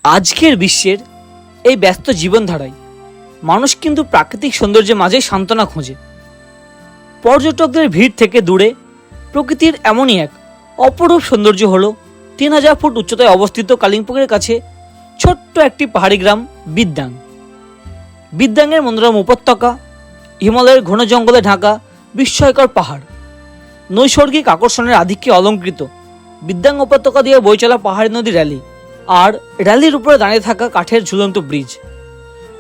আজকের বিশ্বের এই ব্যস্ত জীবনধারায় মানুষ কিন্তু প্রাকৃতিক সৌন্দর্যের মাঝে সান্ত্বনা খোঁজে। পর্যটকদের ভিড় থেকে দূরে প্রকৃতির এমনই এক অপরূপ সৌন্দর্য হলো 3000 ফুট উচ্চতায় অবস্থিত কালিম্পংয়ের কাছে ছোট্ট একটি পাহাড়ি গ্রাম বিদ্যাং। বিদ্যাংয়ের মনোরম উপত্যকা, হিমালয়ের ঘন জঙ্গলে ঢাকা বিস্ময়কর পাহাড়, নৈসর্গিক আকর্ষণের আধিক্যে অলঙ্কৃত বিদ্যাং উপত্যকা দিয়ে বয়ে চলা পাহাড়ি নদী র্যালি আর র্যালির উপরে দাঁড়িয়ে থাকা কাঠের ঝুলন্ত ব্রিজ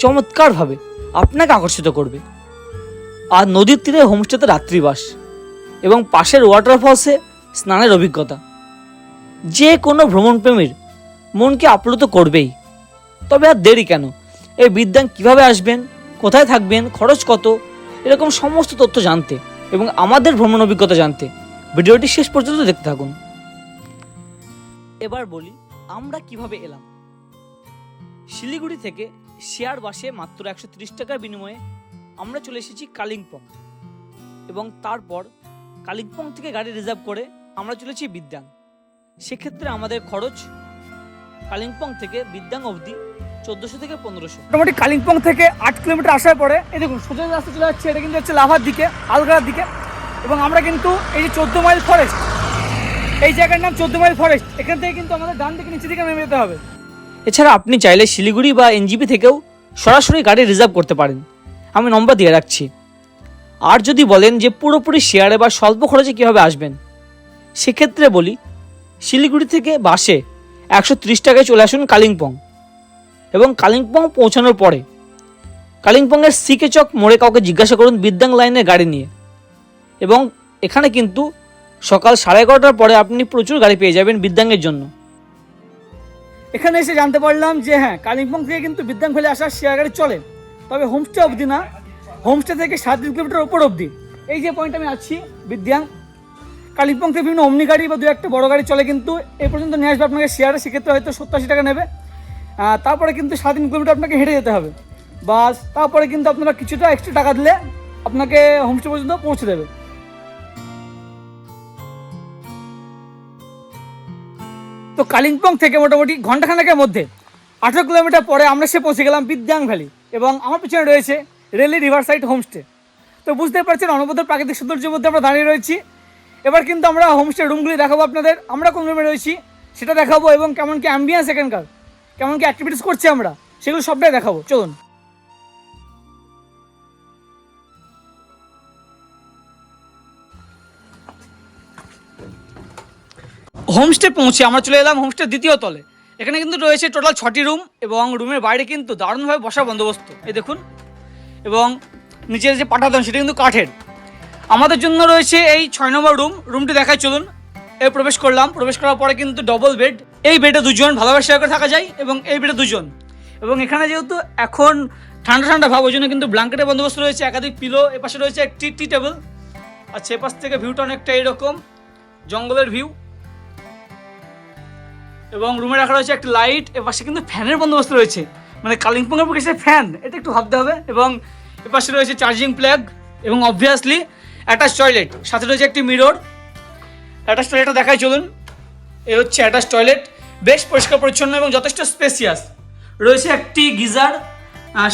চমৎকারভাবে আপনাকে আকর্ষিত করবে। আর নদীর তীরে হোমস্টেতে রাত্রিবাস এবং পাশের ওয়াটারফলসে স্নানের অভিজ্ঞতা যে কোনো ভ্রমণপ্রেমীর মনকে আপ্লুত করবেই। তবে আর দেরি কেন? এই বিদ্যাং কিভাবে আসবেন, কোথায় থাকবেন, খরচ কত, এরকম সমস্ত তথ্য জানতে এবং আমাদের ভ্রমণ অভিজ্ঞতা জানতে ভিডিওটি শেষ পর্যন্ত দেখতে থাকুন। এবার বলি আমরা কিভাবে এলাম। শিলিগুড়ি থেকে শেয়ার বাসে মাত্র 130 টাকার বিনিময়ে আমরা চলে এসেছি কালিম্পং এবং তারপর কালিম্পং থেকে গাড়ি রিজার্ভ করে আমরা চলেছি বিদ্যাং। সেক্ষেত্রে আমাদের খরচ কালিম্পং থেকে বিদ্যাং অবধি 1400 থেকে 1500। মোটামুটি কালিম্পং থেকে 8 কিলোমিটার আসার পরে এই দেখুন সোজা রাস্তা চলে যাচ্ছে, এটা কিন্তু হচ্ছে লাভার দিকে, আলগার দিকে। এবং আমরা কিন্তু এই যে 14 মাইল ফরেস্ট, এই জায়গার নাম 14 মাইল ফরেস্ট, এখান থেকে কিন্তু আমাদের ডান দিকে নিচে দিকে নেমে যেতে হবে। এছাড়া আপনি চাইলে শিলিগুড়ি বা এনজিপি থেকেও সরাসরি গাড়ি রিজার্ভ করতে পারেন, আমি নম্বর দিয়ে রাখছি। আর যদি বলেন যে পুরোপুরি শেয়ারে বা স্বল্প খরচে কীভাবে আসবেন, সেক্ষেত্রে বলি শিলিগুড়ি থেকে বাসে 130 টাকায় চলে আসুন কালিম্পং এবং কালিম্পং পৌঁছানোর পরে কালিম্পংয়ের সিকে চক মোড়ে কাউকে জিজ্ঞাসা করুন বিদ্যাং লাইনের গাড়ি নিয়ে। এবং এখানে কিন্তু সকাল 11:30টার পরে আপনি প্রচুর গাড়ি পেয়ে যাবেন বিদ্যাংয়ের জন্য। এখানে এসে জানতে পারলাম যে হ্যাঁ, কালিম্পং থেকে কিন্তু বিদ্যাং ভ্যালি আসার শেয়ার গাড়ি চলে, তবে হোমস্টে অবধি না, হোমস্টে থেকে 7 কিলোমিটার ওপর অবধি। এই যে পয়েন্ট আমি আছি বিদ্যাং, কালিম্পং থেকে বিভিন্ন অমনি গাড়ি বা 2-1টা বড় গাড়ি চলে, কিন্তু এই পর্যন্ত নিয়ে আসবে আপনাকে শেয়ারে, সেক্ষেত্রে হয়তো 70-80 টাকা নেবে। তারপরে কিন্তু 7 কিলোমিটার আপনাকে হেঁটে যেতে হবে বাস, তারপরে কিন্তু আপনারা কিছুটা এক্সট্রা টাকা দিলে আপনাকে হোমস্টে পর্যন্ত পৌঁছে দেবে। তো কালিম্পং থেকে মোটামুটি ঘন্টাখানেকের মধ্যে 18 কিলোমিটার পরে আমরা পৌঁছে গেলাম বিদ্যাং ভ্যালি এবং আমার পিছনে রয়েছে রেলি রিভার সাইড হোমস্টে। তো বুঝতে পারছেন অনবদ্য প্রাকৃতিক সৌন্দর্যের মধ্যে আমরা দাঁড়িয়ে রয়েছি। এবার কিন্তু আমরা হোমস্টে রুমগুলি দেখাবো আপনাদের, আমরা কোন রুমে রয়েছি সেটা দেখাবো এবং কেমন কি অ্যাম্বিয়েন্স এখানকার, কেমন কি অ্যাক্টিভিটিস করছি আমরা, সেগুলো সবটাই দেখাবো। চলুন। হোমস্টে পৌঁছে আমরা চলে এলাম হোমস্টের দ্বিতীয় তলে। এখানে কিন্তু রয়েছে টোটাল 6টি রুম এবং রুমের বাইরে কিন্তু দারুণভাবে বসার বন্দোবস্ত, এই দেখুন। এবং নিচের যে পাটাতন সেটা কিন্তু কাঠের। আমাদের জন্য রয়েছে এই 6 নম্বর রুমটি দেখায়, চলুন। প্রবেশ করলাম, প্রবেশ করার পরে কিন্তু ডবল বেড, এই বেডে 2 জন ভালোভাবে শেয়ার করে থাকা যায় এবং এই বেডে 2 জন। এবং এখানে যেহেতু এখন ঠান্ডা ঠান্ডা ভাব, ওই জন্য কিন্তু ব্ল্যাঙ্কেটের বন্দোবস্ত রয়েছে, একাধিক পিলো, এপাশে রয়েছে একটি টি টেবিল। আচ্ছা, এপাশ থেকে ভিউটা অনেকটা এইরকম জঙ্গলের ভিউ এবং রুমে রাখা রয়েছে একটা লাইট, এপাশে কিন্তু ফ্যানের বন্দোবস্ত রয়েছে, মানে কালিম্পংয়ের পক্ষে ফ্যান, এটা একটু ভাবতে হবে। এবং এপাশে রয়েছে চার্জিং প্লাগ এবং অবভিয়াসলি অ্যাটাচ টয়লেট, সাথে রয়েছে একটি মিরর। অ্যাটাচ টয়লেটটা দেখাই, চলুন। এ হচ্ছে অ্যাটাচ টয়লেট, বেশ পরিষ্কার পরিচ্ছন্ন এবং যথেষ্ট স্পেসিয়াস। রয়েছে একটি গিজার,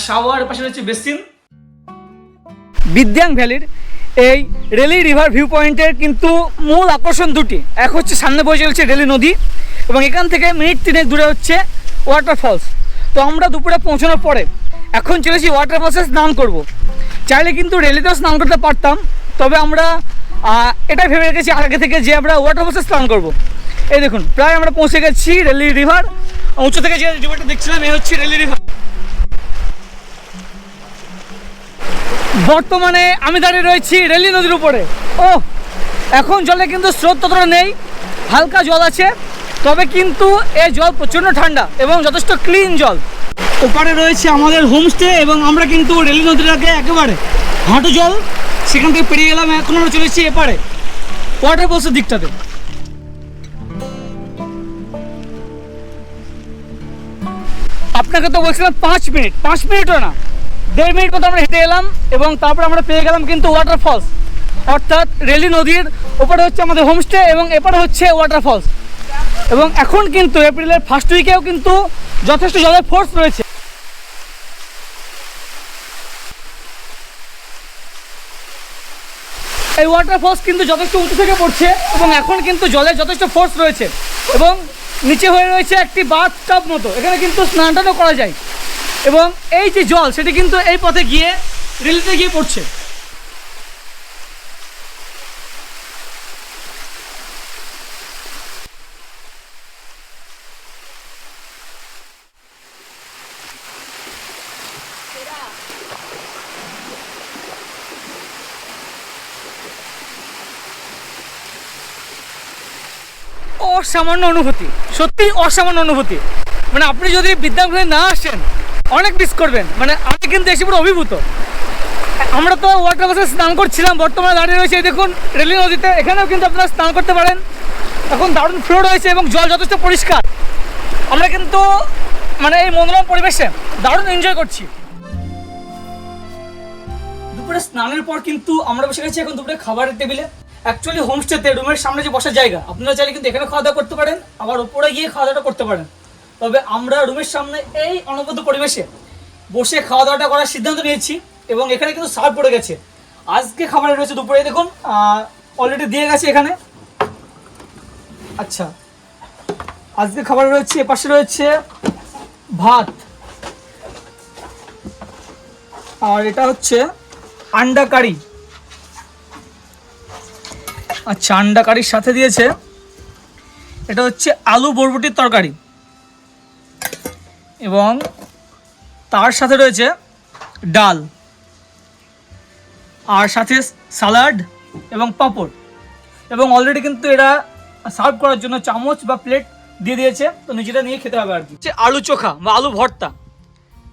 শাওয়ার, পাশে রয়েছে বেসিন। বিদ্যাং ভ্যালির এই রেলি রিভার ভিউ পয়েন্টের কিন্তু মূল আকর্ষণ দুটি, এক হচ্ছে সামনে বয়ে চলেছে রেলি নদী এবং এখান থেকে মিনিট 3 দূরে হচ্ছে ওয়াটারফলস। তো আমরা দুপুরে পৌঁছানোর পরে এখন চলেছি ওয়াটারফলসে স্নান করব। চাইলে কিন্তু রেলিতেও স্নান করতে পারতাম, তবে আমরা এটাই ভেবে রেখেছি আগে থেকে যে আমরা ওয়াটারফলসে স্নান করব। এই দেখুন, প্রায় আমরা পৌঁছে গেছি রেলি রিভার। উঁচু থেকে যে রিভারটা দেখছিলাম এই হচ্ছে রেলি রিভার। বর্তমানে আমি দাঁড়িয়ে রয়েছি রেলি নদীর উপরে। ও, এখন জলে কিন্তু স্রোত ততটা নেই, হালকা জল আছে, তবে কিন্তু এই জল প্রচণ্ড ঠান্ডা এবং যথেষ্ট ক্লিন জল। ওপারে রয়েছে আমাদের হোমস্টে এবং আমরা কিন্তু রেলি নদীর আগে একেবারে হাঁটু জল, সেখান থেকে পেরিয়ে গেলাম। এখন আমরা চলেছি এপারে ওয়াটারফলসের দিকটাতে। আপনাকে তো বলছিলাম 5 মিনিটও না, 1.5 মিনিট মতো আমরা হেঁটে এলাম এবং তারপরে আমরা পেয়ে গেলাম কিন্তু ওয়াটারফলস, অর্থাৎ রেলি নদীর ওপারে হচ্ছে আমাদের হোমস্টে এবং এপারে হচ্ছে ওয়াটারফলস। এবং এখন কিন্তু এপ্রিলের ফার্স্ট উইকেও কিন্তু যথেষ্ট জলের ফোর্স রয়েছে। এই ওয়াটারফলস কিন্তু যথেষ্ট উঁচু থেকে পড়ছে এবং এখন কিন্তু জলের যথেষ্ট ফোর্স রয়েছে এবং নিচে হয়ে রয়েছে একটি বাথটাব মতো, এখানে কিন্তু স্নান টানও করা যায় এবং এই যে জল সেটি কিন্তু এই পথে গিয়ে রেলিতে গিয়ে পড়ছে। অসামান্য অনুভূতি, সত্যি অসামান্য অনুভূতি। মানে আপনি যদি বিদ্যাঙ্গনে না আসেন অনেক মিস করবেন। মানে আমি কিন্তু এসে পুরো অভিভূত। আমরা তো ওয়াটার বাসে স্নান করছিলাম, বর্তমানে দাঁড়িয়ে রয়েছে দেখুন রেলি নদীতে, এখানেও কিন্তু আপনারা স্নান করতে পারেন। এখন দারুণ ফ্লো রয়েছে এবং জল যথেষ্ট পরিষ্কার। আমরা কিন্তু মানে এই মনোরম পরিবেশে দারুণ এনজয় করছি। দুপুরে স্নানের পর কিন্তু আমরা বসে গেছি এখন দুপুরে খাবারের টেবিলে। অ্যাকচুয়ালি হোমস্টেতে রুমের সামনে যে বসার জায়গা, আপনারা চাইলে কিন্তু এখানে খাওয়া দাওয়া করতে পারেন, আবার উপরে গিয়ে খাওয়া দাওয়াটা করতে পারেন। তবে আমরা রুমের সামনে এই অনবদ্য পরিবেশে বসে খাওয়া দাওয়াটা করার সিদ্ধান্ত নিয়েছি এবং এখানে কিন্তু সার্ভ পড়ে গেছে। আজকে খাবারে রয়েছে দুপুরে দেখুন অলরেডি দিয়ে গেছে এখানে। আচ্ছা, আজকে খাবারে রয়েছে, এপাশে রয়েছে ভাত, আর এটা হচ্ছে আন্ডা কারি। আচ্ছা, আন্ডা কারির সাথে দিয়েছে এটা হচ্ছে আলু বরবটির তরকারি এবং তার সাথে রয়েছে ডাল, আর সাথে সালাড এবং পাঁপড়। এবং অলরেডি কিন্তু এরা সার্ভ করার জন্য চামচ বা প্লেট দিয়ে দিয়েছে, তো নিজেটা নিয়ে খেতে হবে আর কি। আলু চোখা বা আলু ভর্তা,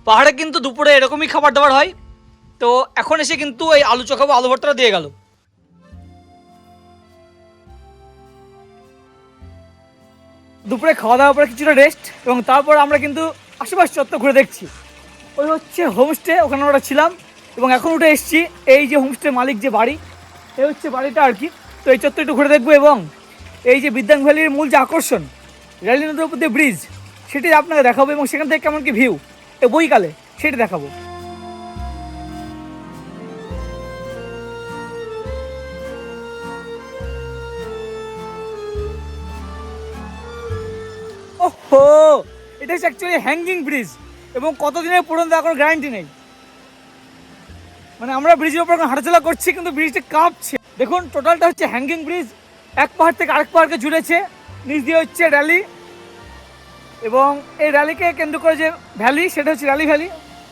পাহাড়ে কিন্তু দুপুরে এরকমই খাবার দাবার হয়, তো এখন এসে কিন্তু এই আলু চোখা বা আলু ভর্তাটা দিয়ে গেল। দুপুরে খাওয়া দাওয়ার পরে কিছুটা রেস্ট এবং তারপর আমরা কিন্তু আশেপাশ চত্বর ঘুরে দেখছি। ওই হচ্ছে হোমস্টে, ওখানে আমরা ছিলাম এবং এখন উঠে এসেছি এই যে হোমস্টে মালিক যে বাড়ি, এই হচ্ছে বাড়িটা আর কি। তো এই চত্বর একটু ঘুরে দেখবো এবং এই যে বিদ্যাং ভ্যালির মূল যে আকর্ষণ রেলি নদীর উপর দিয়ে ব্রিজ, সেটি আপনাকে দেখাবো এবং সেখান থেকে কেমন কি ভিউ এই বইকালে সেটি দেখাবো। ওহো, এটা হচ্ছে অ্যাকচুয়ালি হ্যাঙ্গিং ব্রিজ এবং কতদিনের পুরনো তার কোনো গ্যারান্টি নেই। মানে আমরা ব্রিজের উপর হাঁটাচলা করছি কিন্তু ব্রিজটা কাঁপছে। দেখুন টোটালটা হচ্ছে হ্যাঙ্গিং ব্রিজ, এক পাহাড় থেকে আরেক পাহাড়কে জুড়েছে, নিচ দিয়ে হচ্ছে র্যালি এবং এই র্যালিকে কেন্দ্র করে যে ভ্যালি সেটা হচ্ছে র্যালি ভ্যালি,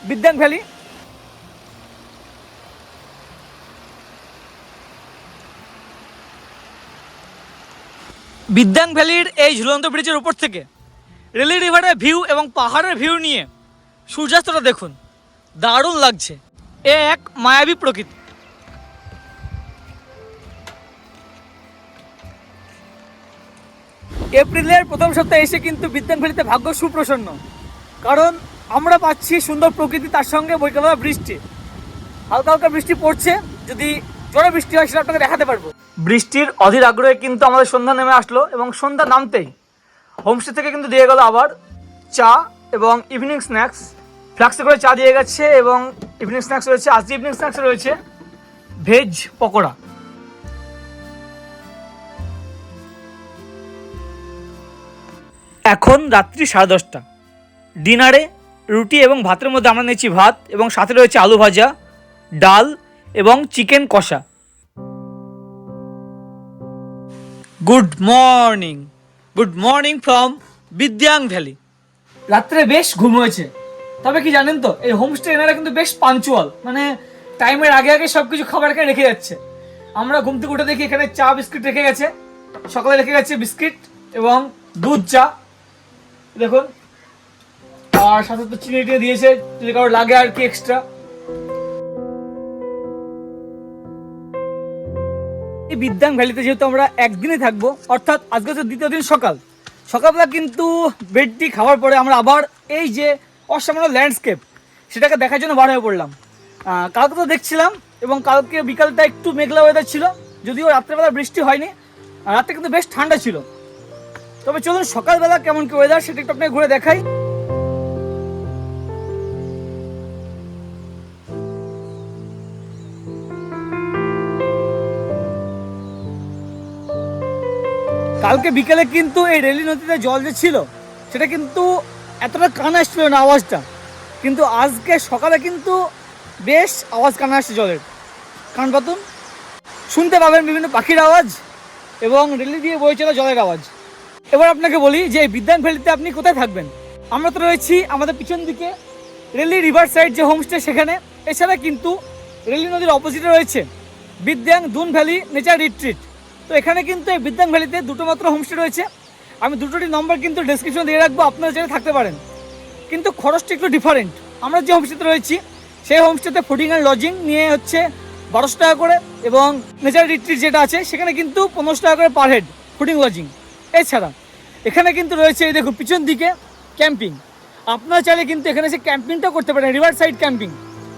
বিদ্যাং ভ্যালি। বিদ্যাং ভ্যালির এই ঝুলন্ত ব্রিজের উপর থেকে রেলি রিভারের ভিউ এবং পাহাড়ের ভিউ নিয়ে সূর্যাস্তটা দেখুন, দারুণ লাগছে। এ এক মায়াবী প্রকৃতি। এপ্রিলের প্রথম সপ্তাহে এসে কিন্তু বিদ্যাং ভ্যালিতে ভাগ্য সুপ্রসন্ন, কারণ আমরা পাচ্ছি সুন্দর প্রকৃতি, তার সঙ্গে বৈকালবেলা বৃষ্টি, হালকা হালকা বৃষ্টি পড়ছে। যদি জোরে বৃষ্টি হয় সেটা আপনাকে দেখাতে পারবো। বৃষ্টির অধীর আগ্রহে কিন্তু আমাদের সন্ধ্যা নেমে আসলো এবং সন্ধ্যা নামতেই হোমস্টে থেকে কিন্তু দিয়ে গেল আবার চা এবং ইভিনিং স্ন্যাক্স। ফ্লাক্সে করে চা দিয়ে গেছে এবং ইভিনিং স্ন্যাক্স রয়েছে। আজকে ইভিনিং স্ন্যাক্সে রয়েছে ভেজ পকোড়া। এখন রাত্রি 10:30। ডিনারে রুটি এবং ভাতের মধ্যে আমরা নিয়েছি ভাত এবং সাথে রয়েছে আলু ভাজা, ডাল এবং চিকেন কষা। Good morning, good morning from Bidyang valley. রাত্রে বেশ ঘুম হয়েছে, তবে কি জানেন তো এই হোমস্টে এনারা কিন্তু বেশ পাঞ্চুয়াল, মানে টাইমের আগে আগে সব কিছু খাবার এখানে রেখে যাচ্ছে। আমরা ঘুম থেকে উঠে দেখি এখানে চা বিস্কিট রেখে গেছে, সকালে রেখে গেছে বিস্কিট এবং দুধ চা দেখুন, আর সাথে তো চিনি টিয়ে দিয়েছে যদি কারো লাগে আর কি এক্সট্রা। এই বিদ্যাং ভ্যালিতে যেহেতু আমরা একদিনে থাকবো, অর্থাৎ আজকে হচ্ছে দ্বিতীয় দিন সকালবেলা কিন্তু বেডটি খাওয়ার পরে আমরা আবার এই যে অসামান্য ল্যান্ডস্কেপ সেটাকে দেখার জন্য বার হয়ে পড়লাম। কালকে তো দেখছিলাম এবং কালকে বিকালটা একটু মেঘলা ওয়েদার ছিল, যদিও রাত্রেবেলা বৃষ্টি হয়নি, রাতে কিন্তু বেশ ঠান্ডা ছিল। তবে চলুন সকালবেলা কেমন কি ওয়েদার সেটা একটু আপনাকে ঘুরে দেখাই। কালকে বিকেলে কিন্তু এই রেলি নদীতে জল যে ছিল সেটা কিন্তু এতটা কান আসছিল না আওয়াজটা, কিন্তু আজকে সকালে কিন্তু বেশ আওয়াজ কানে আসছে জলের। কান পাতুন, শুনতে পাবেন বিভিন্ন পাখির আওয়াজ এবং রেলি দিয়ে বয়ে চলা জলের আওয়াজ। এবার আপনাকে বলি যে এই বিদ্যাং ভ্যালিতে আপনি কোথায় থাকবেন। আমরা তো রয়েছি আমাদের পিছন দিকে রেলি রিভার সাইড যে হোমস্টে সেখানে। এছাড়া কিন্তু রেলি নদীর অপোজিটে রয়েছে বিদ্যাং দুন ভ্যালি নেচার রিট্রিট। তো এখানে কিন্তু এই বিদ্যাং ভ্যালিতে দুটো মাত্র হোমস্টে রয়েছে। আমি দুটোটি নম্বর কিন্তু ডেসক্রিপশন দিয়ে রাখবো, আপনারা চাইলে থাকতে পারেন, কিন্তু খরচটা একটু ডিফারেন্ট। আমরা যে হোমস্টেতে রয়েছি সেই হোমস্টেতে ফুডিং অ্যান্ড লজিং নিয়ে হচ্ছে 1200 টাকা করে, এবং নেচার রিট্রিট যেটা আছে সেখানে কিন্তু 1500 টাকা করে পার হেড ফুডিং লজিং। এছাড়া এখানে কিন্তু রয়েছে এই দেখুন পিছন দিকে ক্যাম্পিং। আপনারা চাইলে কিন্তু এখানে এসে ক্যাম্পিংটা করতে পারেন, রিভার সাইড ক্যাম্পিং।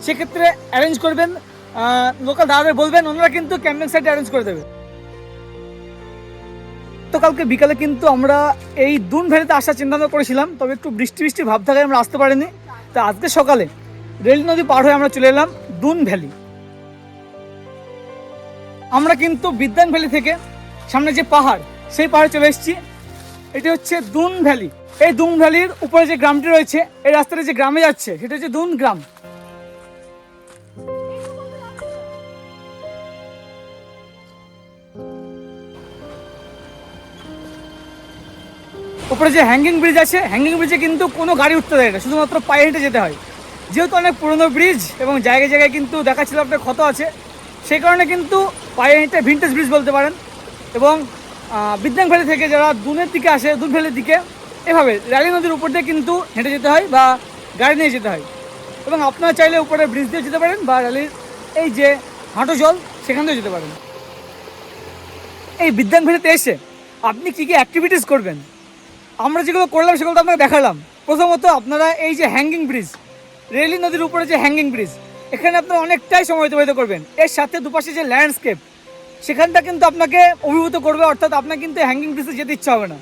সেক্ষেত্রে অ্যারেঞ্জ করবেন, লোকাল দাদাদের বলবেন, ওনারা কিন্তু ক্যাম্পিং সাইট অ্যারেঞ্জ করে দেবে। তো কালকে বিকালে কিন্তু আমরা এই দুন ভ্যালিতে আসার চিন্তা করেছিলাম, তবে একটু বৃষ্টি বৃষ্টির ভাব থাকায় আমরা আসতে পারিনি। তো আজকে সকালে রেল নদী পার হয়ে আমরা চলে এলাম দুন ভ্যালি। আমরা কিন্তু বিদ্যাং ভ্যালি থেকে সামনে যে পাহাড় সেই পাহাড়ে চলে এসেছি। এটি হচ্ছে দুন ভ্যালি। এই দুন ভ্যালির উপরে যে গ্রামটি রয়েছে, এই রাস্তাটা যে গ্রামে যাচ্ছে সেটা হচ্ছে দুন গ্রাম। উপরে যে হ্যাঙ্গিং ব্রিজ আছে, হ্যাঙ্গিং ব্রিজে কিন্তু কোনো গাড়ি উঠতে দেয় না, শুধুমাত্র পায়ে হেঁটে যেতে হয়। যেহেতু অনেক পুরনো ব্রিজ এবং জায়গায় জায়গায় কিন্তু দেখাচ্ছিল আপনার ক্ষত আছে, সেই কারণে কিন্তু পায়ে হেঁটে ভিন্টেজ ব্রিজ বলতে পারেন। এবং বিদ্যাং ভ্যালি থেকে যারা দুনের দিকে আসে, দুন ভ্যালির দিকে, এভাবে রেলি নদীর উপর দিয়ে কিন্তু হেঁটে যেতে হয় বা গাড়ি নিয়ে যেতে হয়। এবং আপনারা চাইলে উপরে ব্রিজ দিয়ে যেতে পারেন বা রেলির এই যে হাঁটো জল সেখান দিয়ে যেতে পারেন। এই বিদ্যাং ভ্যালিতে এসে আপনি কী কী অ্যাক্টিভিটিস করবেন, আমরা যেগুলো করলাম সেগুলো তো আপনাকে দেখালাম। প্রথমত আপনারা এই যে হ্যাঙ্গিং ব্রিজ, রেলি নদীর উপরে যে হ্যাঙ্গিং ব্রিজ, এখানে আপনারা অনেকটাই সময় অতিবাহিত করবেন। এর সাথে দুপাশে যে ল্যান্ডস্কেপ সেখানটা কিন্তু আপনাকে অভিভূত করবে, অর্থাৎ আপনার কিন্তু হ্যাঙ্গিং ব্রিজে যেতে ইচ্ছা হবে না।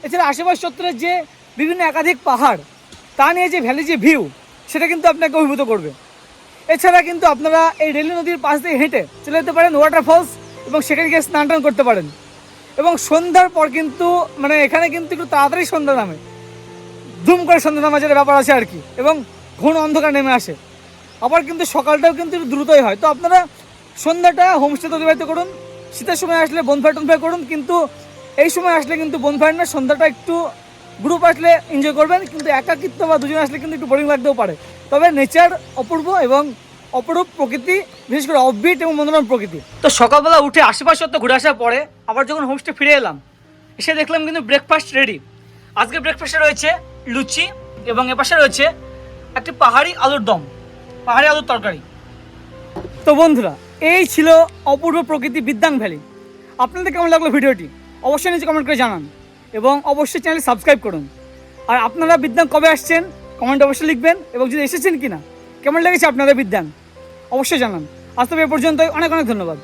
এছাড়া আশেপাশ চত্বরের যে বিভিন্ন একাধিক পাহাড়, তা নিয়ে যে ভ্যালি যে ভিউ, সেটা কিন্তু আপনাকে অভিভূত করবে। এছাড়া কিন্তু আপনারা এই রেলি নদীর পাশ দিয়ে হেঁটে চলে যেতে পারেন ওয়াটারফলস, এবং সেখানে গিয়ে স্নান টান করতে পারেন। এবং সন্ধ্যার পর কিন্তু মানে এখানে কিন্তু একটু তাড়াতাড়ি সন্ধ্যা নামে, ধুম করে সন্ধ্যা নামা যেটা ব্যাপার আছে আর কি, এবং ঘন অন্ধকার নেমে আসে। আবার কিন্তু সকালটাও কিন্তু একটু দ্রুতই হয়। তো আপনারা সন্ধ্যাটা হোমস্টেতে অতিবাহিত করুন। শীতের সময় আসলে বনফায়ার টনফায়ার করুন, কিন্তু এই সময় আসলে কিন্তু বনফায়ার না, সন্ধ্যাটা একটু গ্রুপ আসলে এনজয় করবেন। কিন্তু একাকিত্ব বা দুজন আসলে কিন্তু একটু বোরিং লাগতেও পারে। তবে নেচার অপূর্ব এবং অপরূপ প্রকৃতি, বিশেষ করে অফবিট এবং মনোরম প্রকৃতি। তো সকালবেলা উঠে আশেপাশে তো ঘুরে আসার পরে আবার যখন হোমস্টে ফিরে এলাম, এসে দেখলাম কিন্তু ব্রেকফাস্ট রেডি। আজকে ব্রেকফাস্টে রয়েছে লুচি এবং এপাশে রয়েছে একটি পাহাড়ি আলুর দম, পাহাড়ি আলুর তরকারি। তো বন্ধুরা, এই ছিল অপূর্ব প্রকৃতি বিদ্যাং ভ্যালি। আপনাদের কেমন লাগলো ভিডিওটি অবশ্যই নিচে কমেন্ট করে জানান, এবং অবশ্যই চ্যানেল সাবস্ক্রাইব করুন। আর আপনারা বিদ্যাং কবে আসছেন কমেন্ট অবশ্যই লিখবেন, এবং যদি এসেছেন কিনা, কেমন লেগেছে আপনাদের বিদ্যাং অবশ্যই জানান। আজ তবে এ পর্যন্তই, অনেক অনেক ধন্যবাদ।